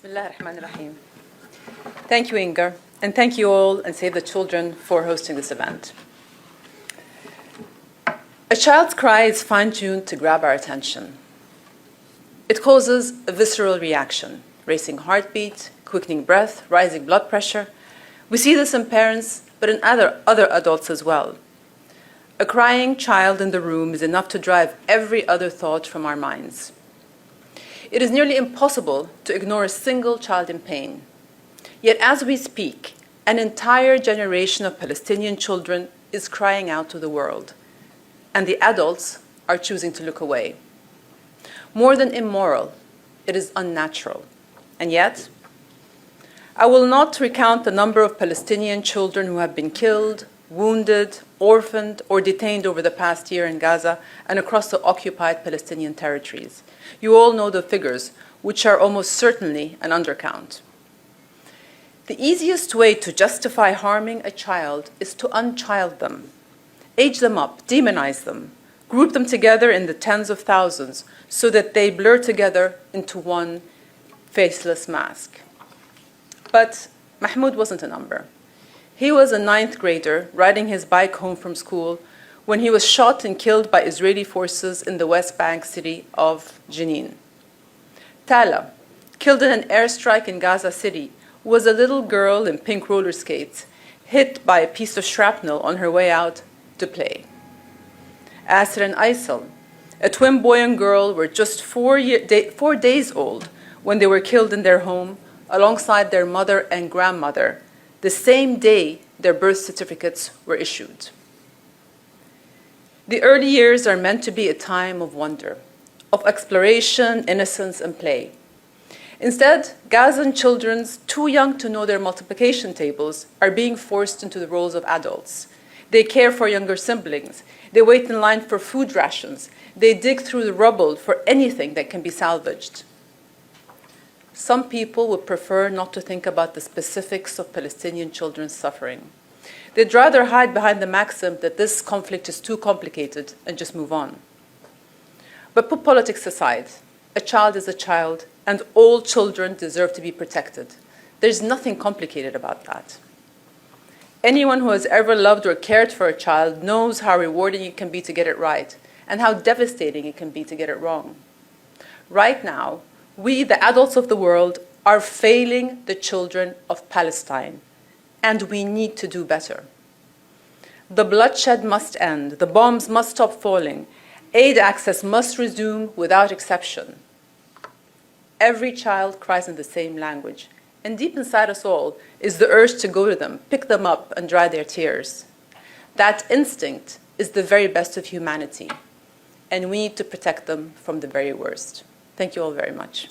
Bismillah ar-Rahman ar-Rahim. Thank you, Inger, and thank you all and Save the Children for hosting this event. A child's cry is fine-tuned to grab our attention. It causes a visceral reaction, racing heartbeat, quickening breath, rising blood pressure. We see this in parents, but in other adults as well. A crying child in the room is enough to drive every other thought from our minds. It is nearly impossible to ignore a single child in pain. Yet as we speak, an entire generation of Palestinian children is crying out to the world, and the adults are choosing to look away. More than immoral, it is unnatural. And yet, I will not recount the number of Palestinian children who have been killed, wounded, orphaned, or detained over the past year in Gaza and across the occupied Palestinian territories. You all know the figures, which are almost certainly an undercount. The easiest way to justify harming a child is to unchild them, age them up, demonize them, group them together in the tens of thousands so that they blur together into one faceless mask. But Mahmoud wasn't a number. He was a 9th grader riding his bike home from school when he was shot and killed by Israeli forces in the West Bank city of Jenin. Tala, killed in an airstrike in Gaza City, was a little girl in pink roller skates, hit by a piece of shrapnel on her way out to play. Asr and Aysel, a twin boy and girl, were just 4 days old when they were killed in their home alongside their mother and grandmother, the same day their birth certificates were issued. The early years are meant to be a time of wonder, of exploration, innocence, and play. Instead, Gazan children, too young to know their multiplication tables, are being forced into the roles of adults. They care for younger siblings. They wait in line for food rations. They dig through the rubble for anything that can be salvaged. Some people would prefer not to think about the specifics of Palestinian children's suffering. They'd rather hide behind the maxim that this conflict is too complicated and just move on. But put politics aside. A child is a child, and all children deserve to be protected. There's nothing complicated about that. Anyone who has ever loved or cared for a child knows how rewarding it can be to get it right, and how devastating it can be to get it wrong. Right now, we, the adults of the world, are failing the children of Palestine, and we need to do better. The bloodshed must end. The bombs must stop falling. Aid access must resume without exception. Every child cries in the same language, and deep inside us all is the urge to go to them, pick them up, and dry their tears. That instinct is the very best of humanity, and we need to protect them from the very worst. Thank you all very much.